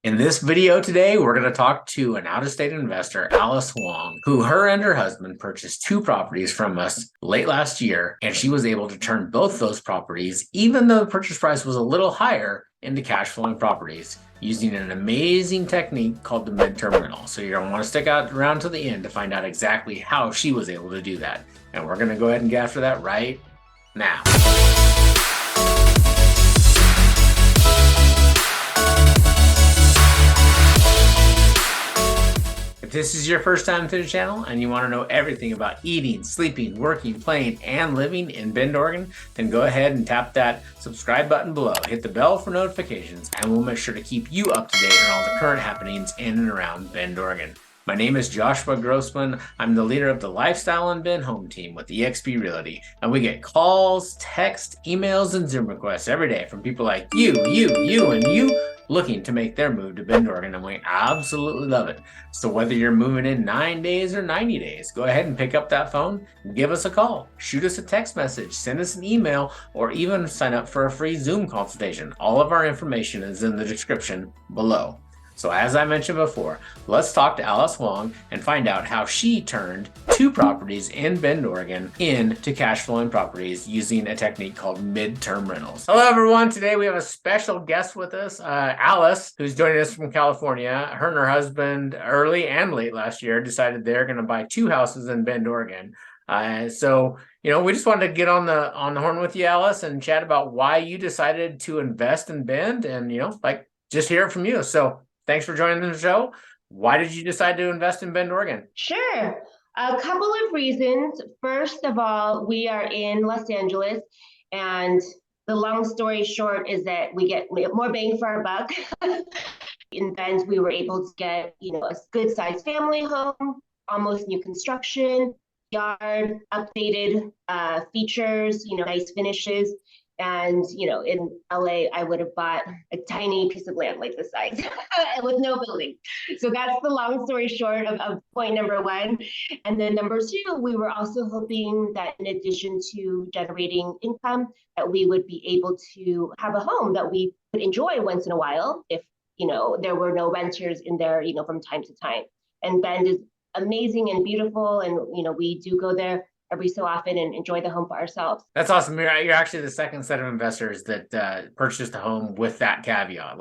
In this video today, we're going to talk to an out-of-state investor, Alice Huang, who her and her husband purchased two properties from us late last year, and she was able to turn both those properties, even though the purchase price was a little higher, into cash flowing properties using an amazing technique called the midterm rental. So you're going to want to stick out around to the end to find out exactly how she was able to do that. And we're going to go ahead and get after that right now. If this is your first time to the channel and you want to know everything about eating, sleeping, working, playing, and living in Bend, Oregon, then go ahead and tap that subscribe button below. Hit the bell for notifications, and we'll make sure to keep you up to date on all the current happenings in and around Bend, Oregon. My name is Joshua Grossman. I'm the leader of the Lifestyle and Bend Home Team with eXp Realty, and we get calls, texts, emails, and Zoom requests every day from people like you, and you looking to make their move to Bend, Oregon, and we absolutely love it. So whether you're moving in 9 days or 90 days, go ahead and pick up that phone, give us a call, shoot us a text message, send us an email, or even sign up for a free Zoom consultation. All of our information is in the description below. So as I mentioned before, let's talk to Alice Huang and find out how she turned two properties in Bend, Oregon into cash flowing properties using a technique called midterm rentals. Hello everyone, today we have a special guest with us, Alice, who's joining us from California. Her and her husband early and late last year decided they're going to buy two houses in Bend, Oregon. We just wanted to get on the horn with you, Alice, and chat about why you decided to invest in Bend and, just hear it from you. So thanks for joining the show. Why did you decide to invest in Bend, Oregon? Sure. A couple of reasons. First of all, we are in Los Angeles, and the long story short is that we get more bang for our buck. In Bend, we were able to get, a good sized family home, almost new construction, yard, updated features, nice finishes. And, in LA, I would have bought a tiny piece of land like this size with no building. So that's the long story short of point number one. And then number two, we were also hoping that in addition to generating income, that we would be able to have a home that we could enjoy once in a while if, there were no renters in there, from time to time. And Bend is amazing and beautiful. And, we do go there every so often and enjoy the home for ourselves. That's awesome. You're actually the second set of investors that purchased a home with that caveat.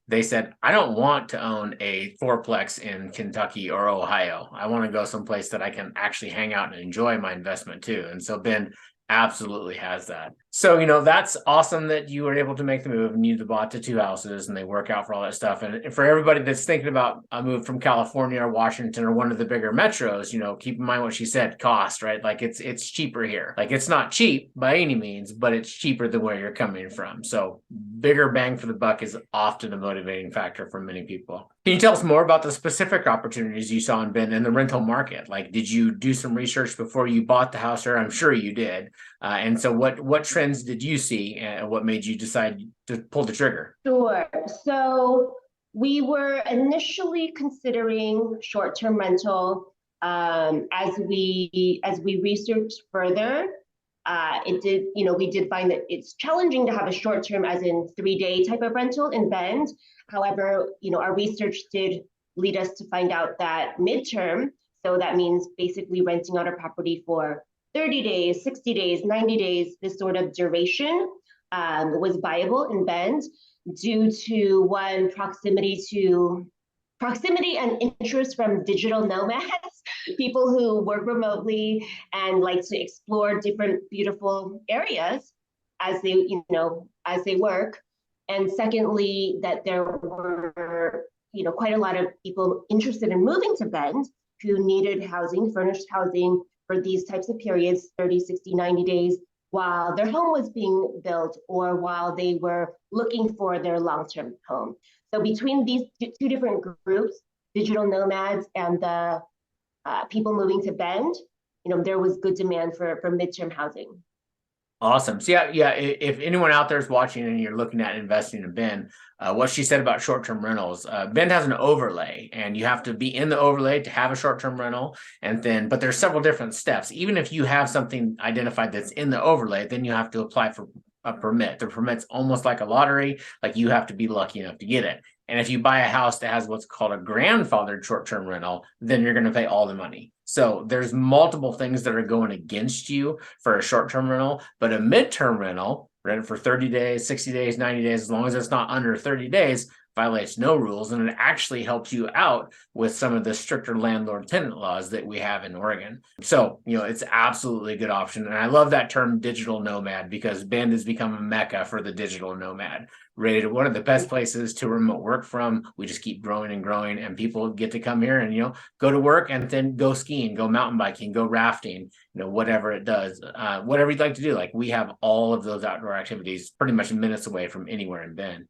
They said, I don't want to own a fourplex in Kentucky or Ohio. I want to go someplace that I can actually hang out and enjoy my investment too. And so Ben absolutely has that. So, that's awesome that you were able to make the move and you bought the two houses and they work out for all that stuff. And for everybody that's thinking about a move from California or Washington or one of the bigger metros, keep in mind what she said, cost, right? Like it's cheaper here. Like it's not cheap by any means, but it's cheaper than where you're coming from. So bigger bang for the buck is often a motivating factor for many people. Can you tell us more about the specific opportunities you saw in Bend in the rental market? Like, did you do some research before you bought the house, or I'm sure you did? And so what trends did you see and what made you decide to pull the trigger? Sure. So we were initially considering short-term rental. As we researched further, we did find that it's challenging to have a short-term as in 3-day type of rental in Bend. However, our research did lead us to find out that midterm, so that means basically renting out a property for 30 days, 60 days, 90 days, this sort of duration was viable in Bend due to one, proximity and interest from digital nomads, people who work remotely and like to explore different beautiful areas as they work. And secondly, that there were, quite a lot of people interested in moving to Bend who needed housing, furnished housing for these types of periods, 30, 60, 90 days, while their home was being built or while they were looking for their long-term home. So between these two different groups, digital nomads and the people moving to Bend, there was good demand for midterm housing. Awesome. So yeah. If anyone out there is watching and you're looking at investing in Bend, what she said about short-term rentals, Bend has an overlay, and you have to be in the overlay to have a short-term rental. But there's several different steps. Even if you have something identified that's in the overlay, then you have to apply for a permit. The permit's almost like a lottery. Like you have to be lucky enough to get it. And if you buy a house that has what's called a grandfathered short-term rental, then you're going to pay all the money. So there's multiple things that are going against you for a short-term rental, but a midterm rental, rent for 30 days, 60 days, 90 days, as long as it's not under 30 days, violates no rules, and it actually helps you out with some of the stricter landlord tenant laws that we have in Oregon. So, it's absolutely a good option. And I love that term digital nomad, because Bend has become a mecca for the digital nomad. Rated one of the best places to remote work from. We just keep growing and growing, and people get to come here and go to work and then go skiing, go mountain biking, go rafting, whatever it does, whatever you'd like to do. Like, we have all of those outdoor activities pretty much minutes away from anywhere in Bend.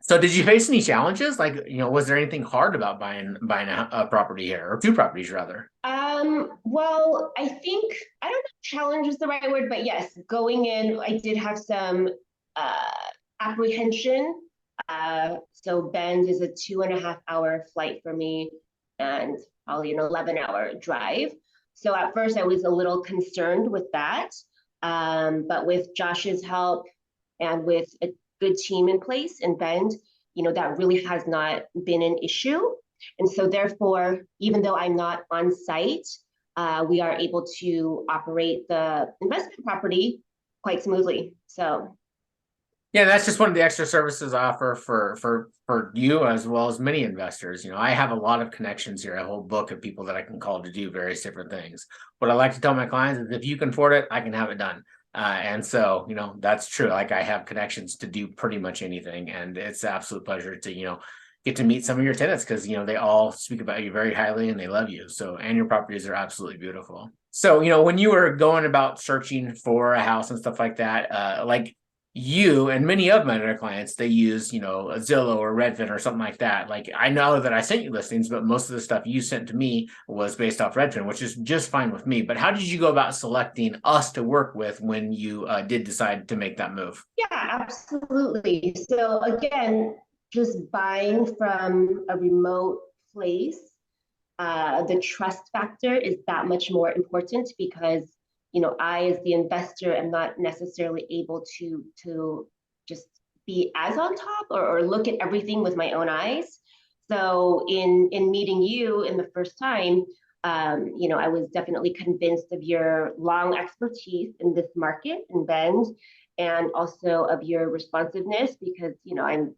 So did you face any challenges? Like, was there anything hard about buying a property here, or two properties rather? Well, I think, I don't know if challenge is the right word, but yes, going in, I did have some apprehension. So Bend is a 2.5 hour flight for me, and probably an 11-hour drive. So at first I was a little concerned with that. But with Josh's help and with a good team in place in Bend, that really has not been an issue. And so therefore, even though I'm not on site, we are able to operate the investment property quite smoothly. So yeah, that's just one of the extra services I offer for you as well as many investors. I have a lot of connections here, a whole book of people that I can call to do various different things. What I like to tell my clients is, if you can afford it, I can have it done. And so, that's true. Like, I have connections to do pretty much anything, and it's an absolute pleasure to, get to meet some of your tenants, because, they all speak about you very highly and they love you. So, and your properties are absolutely beautiful. So, when you were going about searching for a house and stuff like that, like, you and many of my other clients, they use, a Zillow or Redfin or something like that. Like, I know that I sent you listings, but most of the stuff you sent to me was based off Redfin, which is just fine with me. But how did you go about selecting us to work with when you did decide to make that move? yeah, absolutely. So again, just buying from a remote place, the trust factor is that much more important, because I, as the investor, am not necessarily able to just be as on top, or look at everything with my own eyes. So in meeting you in the first time, I was definitely convinced of your long expertise in this market in Bend, and also of your responsiveness, because I'm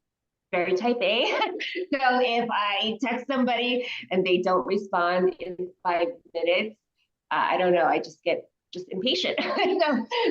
very type A. So if I text somebody and they don't respond in 5 minutes, I don't know, I just get just impatient.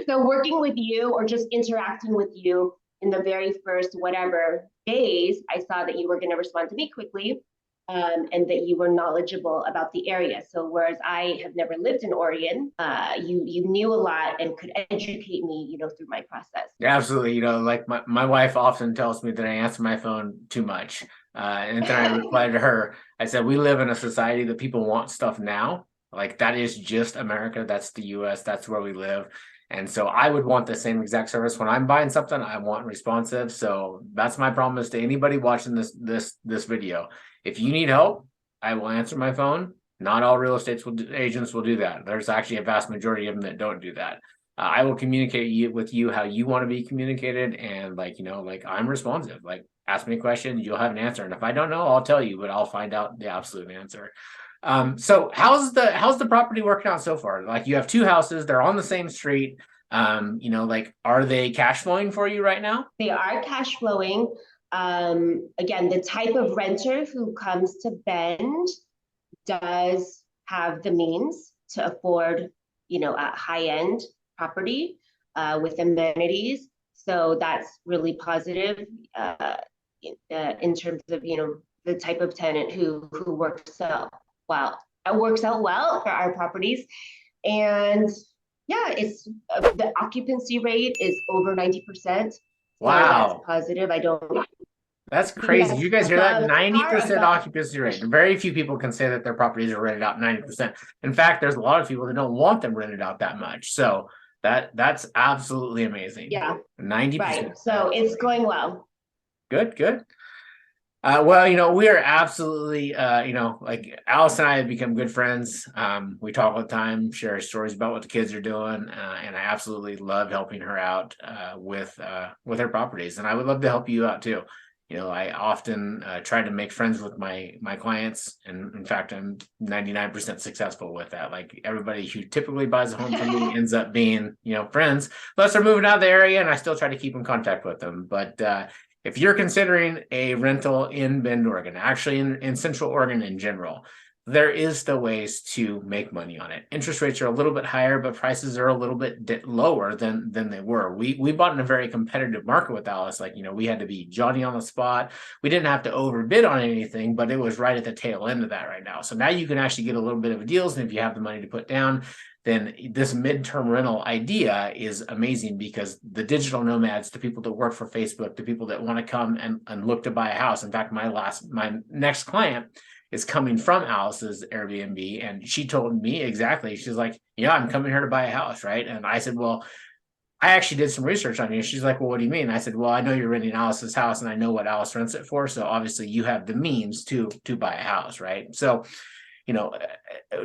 So working with you, or just interacting with you in the very first whatever days, I saw that you were going to respond to me quickly, and that you were knowledgeable about the area. So whereas I have never lived in Oregon, you knew a lot and could educate me, through my process. Yeah, absolutely. Like, my wife often tells me that I answer my phone too much. And then I reply to her, I said, we live in a society that people want stuff now. Like, that is just America. That's the US. That's where we live. And so I would want the same exact service when I'm buying something. I want responsive. So that's my promise to anybody watching this video. If you need help, I will answer my phone. Not all real estate agents will do that. There's actually a vast majority of them that don't do that. I will communicate with you how you want to be communicated, and like I'm responsive. Like, ask me a question, you'll have an answer, and if I don't know, I'll tell you, but I'll find out the absolute answer. So how's the property working out so far? Like, you have two houses, they're on the same street. Like, are they cash flowing for you right now? They are cash flowing. Again, the type of renter who comes to Bend does have the means to afford, a high-end property with amenities. So that's really positive, in terms of, the type of tenant who works out well. It works out well for our properties. And yeah, it's the occupancy rate is over 90%. So that's Wow. positive. I don't. That's crazy. Yes, You guys hear that? above, 90% above. occupancy rate. Very few people can say that their properties are rented out 90%. In fact, there's a lot of people that don't want them rented out that much. So that's absolutely amazing. Yeah, 90%. right. So it's going well. Good, good. Well, we are absolutely, like Alice and I have become good friends. We talk all the time, share stories about what the kids are doing, and I absolutely love helping her out with her properties. And I would love to help you out too. I often try to make friends with my clients, and in fact, I'm 99% successful with that. Like everybody who typically buys a home from me ends up being, friends. Plus, they're moving out of the area, and I still try to keep in contact with them. But if you're considering a rental in Bend, Oregon, actually in Central Oregon in general, there is still ways to make money on it. Interest rates are a little bit higher, but prices are a little bit lower than they were. We bought in a very competitive market with Alice. Like, we had to be Johnny on the spot. We didn't have to overbid on anything, but it was right at the tail end of that right now. So now you can actually get a little bit of a deals, and if you have the money to put down, then this midterm rental idea is amazing, because the digital nomads, the people that work for Facebook, the people that want to come and look to buy a house. In fact, my next client is coming from Alice's Airbnb, and she told me exactly. She's like, "Yeah, I'm coming here to buy a house, right?" And I said, "Well, I actually did some research on you." She's like, "Well, what do you mean?" I said, "Well, I know you're renting Alice's house, and I know what Alice rents it for. So obviously, you have the means to buy a house, right?" So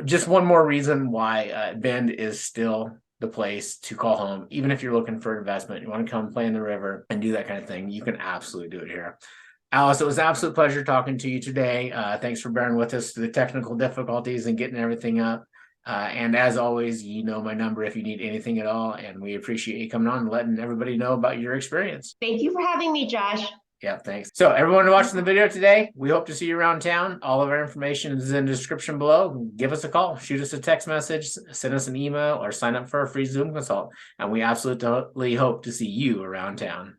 just one more reason why Bend is still the place to call home. Even if you're looking for investment, you want to come play in the river and do that kind of thing, you can absolutely do it here. Alice, it was an absolute pleasure talking to you today. Thanks for bearing with us through the technical difficulties and getting everything up. And as always, my number if you need anything at all. And we appreciate you coming on and letting everybody know about your experience. Thank you for having me, Josh. Yeah, thanks. So everyone watching the video today, we hope to see you around town. All of our information is in the description below. Give us a call, shoot us a text message, send us an email, or sign up for a free Zoom consult. And we absolutely hope to see you around town.